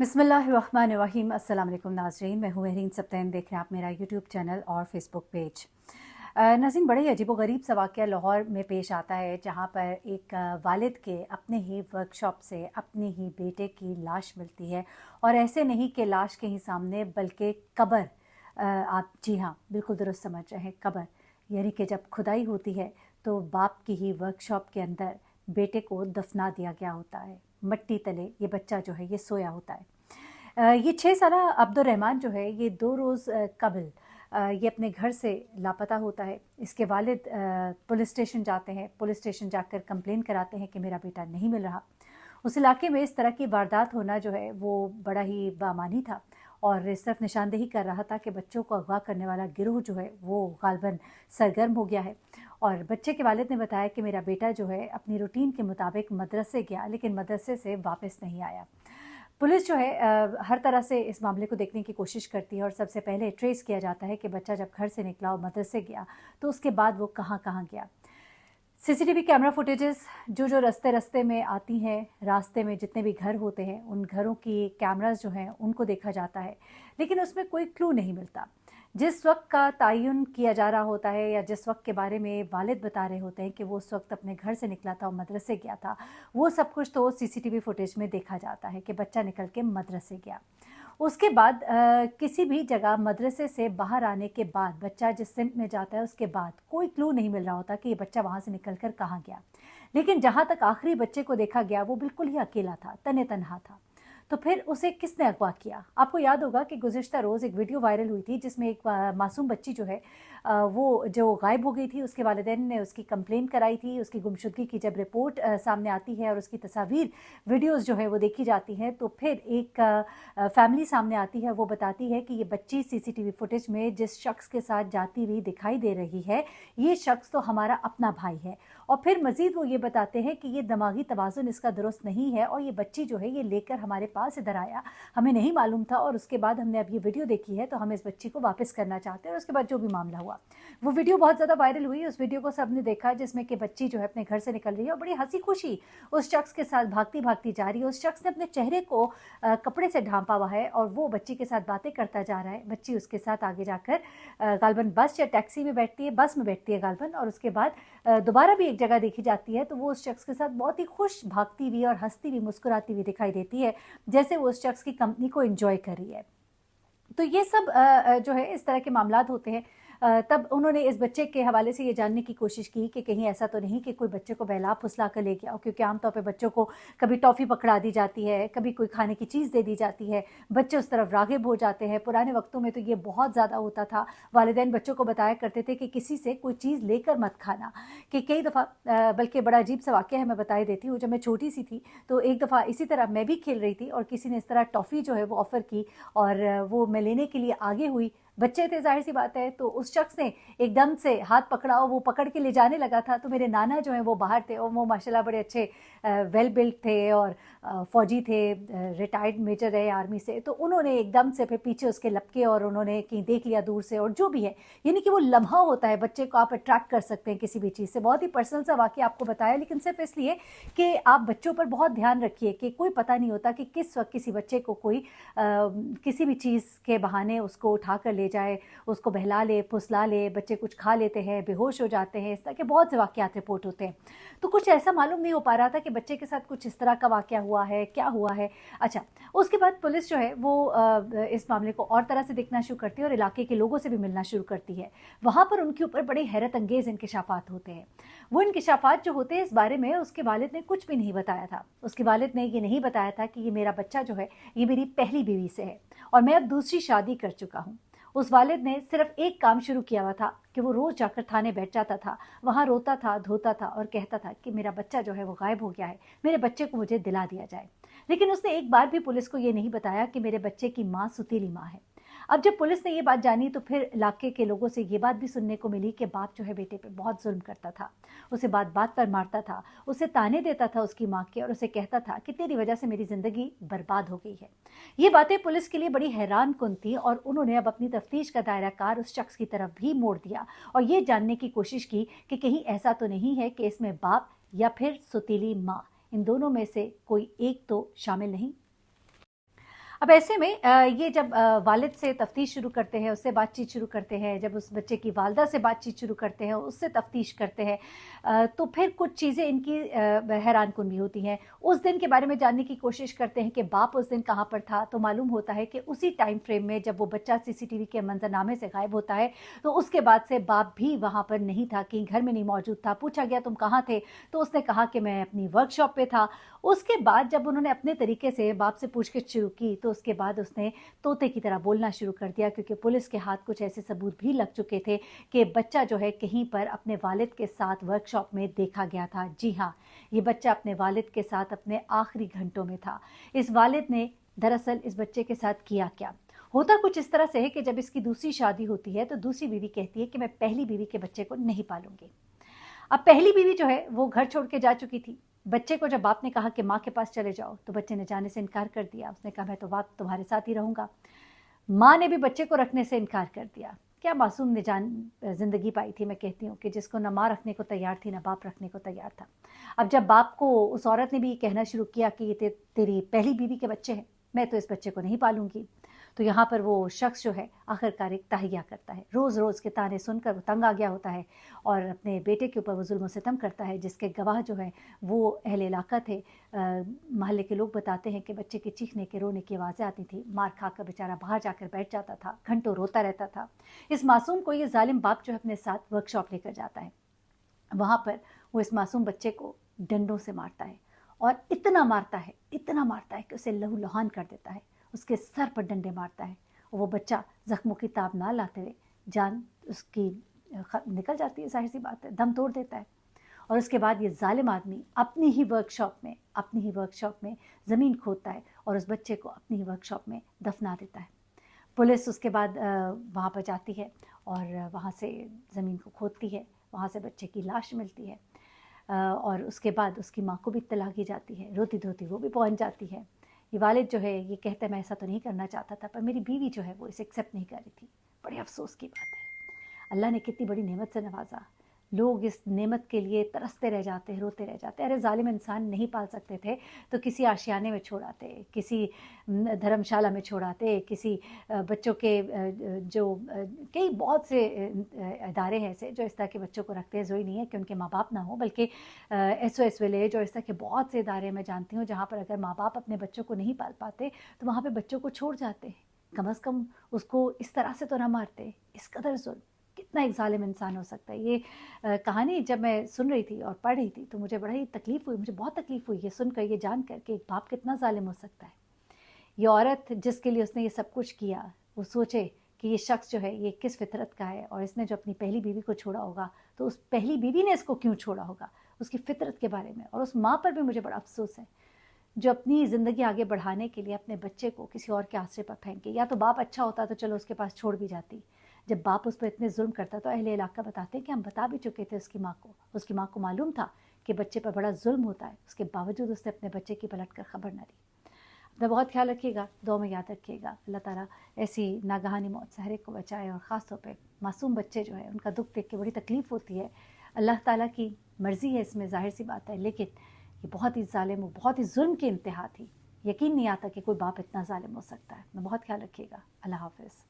बिस्मिल्लाहिर्रहमानिर्रहीम। अस्सलाम वालेकुम नाज़रीन, मैं हूँ महरीन सब्तैन। देख रहे हैं आप मेरा यूट्यूब चैनल और फेसबुक पेज। नाज़रीन, बड़े ही अजीबोगरीब सा वाक़या लाहौर में पेश आता है, जहाँ पर एक वालिद के अपने ही वर्कशॉप से अपने ही बेटे की लाश मिलती है। और ऐसे नहीं कि लाश के ही सामने, बल्कि कब्र। आप जी हाँ, बिल्कुल दुरुस्त समझ रहे हैं, कब्र। यानी कि जब खुदाई होती है तो बाप की ही वर्कशॉप के अंदर बेटे को दफना दिया गया होता है। मट्टी तले ये बच्चा जो है ये सोया होता है। ये 6 साला अब्दुर्रहमान जो है ये 2 रोज़ कबल ये अपने घर से लापता होता है। इसके वालिद पुलिस स्टेशन जाते हैं। पुलिस स्टेशन जाकर कंप्लेन कराते हैं कि मेरा बेटा नहीं मिल रहा। उस इलाके में इस तरह की वारदात होना जो है वो बड़ा ही बामानी था, और सिर्फ निशानदेही कर रहा था कि बच्चों को अगवा करने वाला गिरोह जो है वो गालबन सरगर्म हो गया है। और बच्चे के वालिद ने बताया कि मेरा बेटा जो है अपनी रूटीन के मुताबिक मदरसे गया, लेकिन मदरसे से वापस नहीं आया। पुलिस जो है हर तरह से इस मामले को देखने की कोशिश करती है, और सबसे पहले ट्रेस किया जाता है कि बच्चा जब घर से निकला और मदरसे गया तो उसके बाद वो कहाँ कहाँ गया। सीसीटीवी कैमरा फुटेजेस जो रास्ते रास्ते में आती हैं, रास्ते में जितने भी घर होते हैं उन घरों की कैमरास जो हैं उनको देखा जाता है, लेकिन उसमें कोई क्लू नहीं मिलता। जिस वक्त का तयन किया जा रहा होता है या जिस वक्त के बारे में वालिद बता रहे होते हैं कि वो उस वक्त अपने घर से निकला था और मदरसे गया था, वो सब कुछ तो सीसीटीवी फुटेज में देखा जाता है कि बच्चा निकल के मदरसे गया। उसके बाद किसी भी जगह मदरसे से बाहर आने के बाद बच्चा जिस सिमत में जाता है उसके बाद कोई क्लू नहीं मिल रहा होता कि ये बच्चा वहाँ से निकल कर कहाँ गया। लेकिन जहाँ तक आखिरी बच्चे को देखा गया वो बिल्कुल ही अकेला था, तने तनहा था। तो फिर उसे किसने अगवा किया? आपको याद होगा कि गुज़िश्ता रोज़ एक वीडियो वायरल हुई थी जिसमें एक मासूम बच्ची जो है वो जो गायब हो गई थी, उसके वालिदैन ने उसकी कंप्लेन कराई थी। उसकी गुमशुदगी की जब रिपोर्ट सामने आती है और उसकी तस्वीर वीडियोस जो है वो देखी जाती हैं, तो फिर एक फैमिली सामने आती है। वो बताती है कि ये बच्ची सीसीटीवी फुटेज में जिस शख्स के साथ जाती हुई दिखाई दे रही है, ये शख्स तो हमारा अपना भाई है। और फिर मज़ीद वो ये बताते हैं कि ये दिमागी तवाज़ुन इसका दुरुस्त नहीं है, और ये बच्ची जो है ये लेकर हमारे पास इधर आया, हमें नहीं मालूम था, और उसके बाद हमने अब ये वीडियो देखी है तो हम इस बच्ची को वापस करना चाहते हैं। और उसके बाद जो भी मामला हुआ, वो वीडियो बहुत ज़्यादा वायरल हुई। उस वीडियो को सबने देखा जिसमें कि बच्ची जो है अपने घर से निकल रही है और बड़ी हंसी खुशी उस शख्स के साथ भागती भागती जा रही है। उस शख्स ने अपने चेहरे को कपड़े से ढांपा हुआ है और वो बच्ची के साथ बातें करता जा रहा है। बच्ची उसके साथ आगे जाकर गालबन बस या टैक्सी में बैठती है, बस में बैठती है गालबन, और उसके बाद दोबारा भी एक जगह देखी जाती है तो वो उस शख्स के साथ बहुत ही खुश भागती हुई और हंसती हुई मुस्कुराती हुई दिखाई देती है, जैसे वो उस शख्स की कंपनी को एंजॉय कर रही है। तो ये सब जो है इस तरह के मामलात होते हैं। तब उन्होंने इस बच्चे के हवाले से ये जानने की कोशिश की कि कहीं ऐसा तो नहीं कि कोई बच्चे को बहला फुसला कर ले गया हो, क्योंकि आमतौर पे बच्चों को कभी टॉफ़ी पकड़ा दी जाती है, कभी कोई खाने की चीज़ दे दी जाती है, बच्चे उस तरफ राग़िब हो जाते हैं। पुराने वक्तों में तो ये बहुत ज़्यादा होता था। वालिदैन बच्चों को बताया करते थे कि किसी से कोई चीज़ लेकर मत खाना। कि कई दफ़ा बल्कि बड़ा अजीब सा वाक़या है, मैं बता ही देती हूँ। जब मैं छोटी सी थी तो एक दफ़ा इसी तरह मैं भी खेल रही थी और किसी ने इस तरह टॉफ़ी जो है वो ऑफ़र की, और वो मैं लेने के लिए आगे हुई। बच्चे थे, जाहिर सी बात है, तो उस शख्स ने एकदम से हाथ पकड़ा और वो पकड़ के ले जाने लगा था। तो मेरे नाना जो हैं वो बाहर थे, और वो माशाल्लाह बड़े अच्छे वेल बिल्ट थे और फ़ौजी थे, रिटायर्ड मेजर रहे आर्मी से। तो उन्होंने एकदम से फिर पीछे उसके लपके और उन्होंने कहीं देख लिया दूर से, और जो भी है, यानी कि वो लम्हा होता है, बच्चे को आप अट्रैक्ट कर सकते हैं किसी भी चीज़ से। बहुत ही पर्सनल सा वाक़या आपको बताया, लेकिन सिर्फ इसलिए कि आप बच्चों पर बहुत ध्यान रखिए कि कोई पता नहीं होता कि किस वक्त किसी बच्चे को कोई किसी भी चीज़ के बहाने उसको उठा कर ले जाए, उसको बहला ले, फुसला ले। बच्चे कुछ खा लेते हैं, बेहोश हो जाते हैं, इस तरह के बहुत से वाक़यात रिपोर्ट होते हैं। तो कुछ ऐसा मालूम नहीं हो पा रहा था कि बच्चे के साथ कुछ इस तरह का वाक़या हुआ है, क्या हुआ है। अच्छा, उसके बाद पुलिस जो है वो इस मामले को और तरह से देखना शुरू करती है और इलाके के लोगों से भी मिलना शुरू करती है। वहाँ पर उनके ऊपर बड़े हैरत अंगेज़ इंकिशाफ़ात होते हैं। वो इंकिशाफ़ात जो होते हैं इस बारे में उसके वालिद ने कुछ भी नहीं बताया था। उसके वालिद ने ये नहीं बताया था कि ये मेरा बच्चा जो है ये मेरी पहली बीवी से है और मैं अब दूसरी शादी कर चुका हूँ। उस वालिद ने सिर्फ एक काम शुरू किया हुआ था कि वो रोज़ जाकर थाने बैठ जाता था, वहाँ रोता था, धोता था और कहता था कि मेरा बच्चा जो है वो गायब हो गया है, मेरे बच्चे को मुझे दिला दिया जाए। लेकिन उसने एक बार भी पुलिस को ये नहीं बताया कि मेरे बच्चे की माँ सुतीली माँ है। अब जब पुलिस ने ये बात जानी तो फिर इलाके के लोगों से ये बात भी सुनने को मिली कि बाप जो है बेटे पे बहुत जुल्म करता था, उसे बात बात पर मारता था, उसे ताने देता था उसकी माँ के, और उसे कहता था कि तेरी वजह से मेरी ज़िंदगी बर्बाद हो गई है। ये बातें पुलिस के लिए बड़ी हैरान कुन थी, और उन्होंने अब अपनी तफ्तीश का दायरा कार उस शख्स की तरफ भी मोड़ दिया और ये जानने की कोशिश की कि कहीं ऐसा तो नहीं है कि इसमें बाप या फिर सुतीली माँ, इन दोनों में से कोई एक तो शामिल नहीं। अब ऐसे में ये जब वालिद से तफ्तीश शुरू करते हैं, उससे बातचीत शुरू करते हैं, जब उस बच्चे की वालदा से बातचीत शुरू करते हैं, उससे तफ्तीश करते हैं, तो फिर कुछ चीज़ें इनकी हैरानकुन भी होती हैं। उस दिन के बारे में जानने की कोशिश करते हैं कि बाप उस दिन कहाँ पर था, तो मालूम होता है कि उसी टाइम फ्रेम में जब वो बच्चा सीसीटीवी के मंजरनामे से गायब होता है, तो उसके बाद से बाप भी वहाँ पर नहीं था, कहीं घर में नहीं मौजूद था। पूछा गया तुम कहाँ थे, तो उसने कहा कि मैं अपनी वर्कशॉप पे था। उसके बाद जब उन्होंने अपने तरीके से बाप से पूछगिछ शुरू की, तो उसके बाद उसने तोते की तरह बोलना शुरू कर दिया, क्योंकि पुलिस के हाथ कुछ ऐसे सबूत भी लग चुके थे कि बच्चा जो है कहीं पर अपने वालिद के साथ वर्कशॉप में देखा गया था। जी हाँ, ये बच्चा अपने वालिद के साथ अपने आखिरी घंटों में था। इस वालिद ने दरअसल इस बच्चे के साथ किया क्या? होता कुछ इस तरह से है कि जब इसकी दूसरी शादी होती है, तो दूसरी बीवी कहती है कि मैं पहली बीवी के बच्चे को नहीं पालूंगी। अब पहली बीवी जो है वो घर छोड़ के जा चुकी थी। बच्चे को जब बाप ने कहा कि माँ के पास चले जाओ, तो बच्चे ने जाने से इनकार कर दिया। उसने कहा मैं तो बाप तुम्हारे साथ ही रहूँगा। माँ ने भी बच्चे को रखने से इनकार कर दिया। क्या मासूम ने ज़िंदगी पाई थी। मैं कहती हूँ कि जिसको ना माँ रखने को तैयार थी, ना बाप रखने को तैयार था। अब जब बाप को उस औरत ने भी कहना शुरू किया कि ये तेरी पहली बीवी के बच्चे हैं, मैं तो इस बच्चे को नहीं पालूंगी, तो यहाँ पर वो शख्स जो है आखिरकार एक तहैया करता है। रोज़ रोज़ के ताने सुनकर वो तंग आ गया होता है और अपने बेटे के ऊपर वो जुल्म सितम करता है, जिसके गवाह जो है वो अहले इलाका थे। मोहल्ले के लोग बताते हैं कि बच्चे के चीखने के रोने की आवाज़ें आती थी। मार खा कर बेचारा बाहर जाकर बैठ जाता था, घंटों रोता रहता था। इस मासूम को ये जालिम बाप जो है अपने साथ वर्कशॉप लेकर जाता है। वहाँ पर वो इस मासूम बच्चे को डंडों से मारता है, और इतना मारता है कि उसे लहूलुहान कर देता है। उसके सर पर डंडे मारता है, और वो बच्चा जख्मों की ताब ना लाते हुए जान उसकी निकल जाती है, जाहिर सी बात है, दम तोड़ देता है। और उसके बाद ये जालिम आदमी अपनी ही वर्कशॉप में ज़मीन खोदता है और उस बच्चे को अपनी ही वर्कशॉप में दफना देता है। पुलिस उसके बाद वहाँ पर जाती है और वहाँ से ज़मीन को खोदती है, वहाँ से बच्चे की लाश मिलती है। और उसके बाद उसकी माँ को भी इत्तला की जाती है। रोती धोती वो भी पहुँच जाती है। ये वालिद जो है ये कहता है मैं ऐसा तो नहीं करना चाहता था, पर मेरी बीवी जो है वो इसे एक्सेप्ट नहीं कर रही थी। बड़े अफसोस की बात है। अल्लाह ने कितनी बड़ी नेमत से नवाजा, लोग इस नेमत के लिए तरसते रह जाते हैं, रोते रह जाते हैं। अरे जालिम इंसान नहीं पाल सकते थे तो किसी आशियाने में छोड़ाते, किसी धर्मशाला में छोड़ाते, किसी बच्चों के जो कई बहुत से इदारे हैं ऐसे जो इस तरह के बच्चों को रखते हैं। ज़रूरी नहीं है कि उनके माँ बाप ना हो, बल्कि SOS विलेज और इस तरह के बहुत से इदारे मैं जानती हूँ जहाँ पर अगर माँ बाप अपने बच्चों को नहीं पाल पाते तो वहाँ पर बच्चों को छोड़ जाते हैं। कम से कम उसको इस तरह से तो ना मारते। इस कदर जुल्म, कितना एक ज़ालिम इंसान हो सकता है। ये कहानी जब मैं सुन रही थी और पढ़ रही थी तो मुझे बड़ा ही तकलीफ़ हुई, मुझे बहुत तकलीफ़ हुई ये सुनकर, ये जानकर कि एक बाप कितना ज़ालिम हो सकता है। ये औरत जिसके लिए उसने ये सब कुछ किया, वो सोचे कि ये शख्स जो है ये किस फितरत का है, और इसने जो अपनी पहली बीवी को छोड़ा होगा तो उस पहली बीवी ने इसको क्यों छोड़ा होगा, उसकी फितरत के बारे में। और उस माँ पर भी मुझे बड़ा अफसोस है जो अपनी ज़िंदगी आगे बढ़ाने के लिए अपने बच्चे को किसी और के आश्रय पर फेंके। या तो बाप अच्छा होता तो चलो उसके पास छोड़ भी जाती। जब बाप उस पर इतने जुल्म करता तो अहले इलाका बताते हैं कि हम बता भी चुके थे उसकी माँ को मालूम था कि बच्चे पर बड़ा जुल्म होता है, उसके बावजूद उसने अपने बच्चे की पलट कर खबर न ली। अपना बहुत ख्याल रखिएगा, दुआ में याद रखिएगा। अल्लाह ताला ऐसी नागहानी मौत से हर एक को बचाए, और ख़ास तौर पे मासूम बच्चे जो है उनका दुख देख के बड़ी तकलीफ़ होती है। अल्लाह ताला की मर्ज़ी है इसमें, ज़ाहिर सी बात है, लेकिन ये बहुत ही ज़ालिम और बहुत ही जुल्म की इंतहा थी। यकीन नहीं आता कि कोई बाप इतना ज़ालिम हो सकता है। अपना बहुत ख्याल रखिएगा। अल्लाह हाफ़िज़।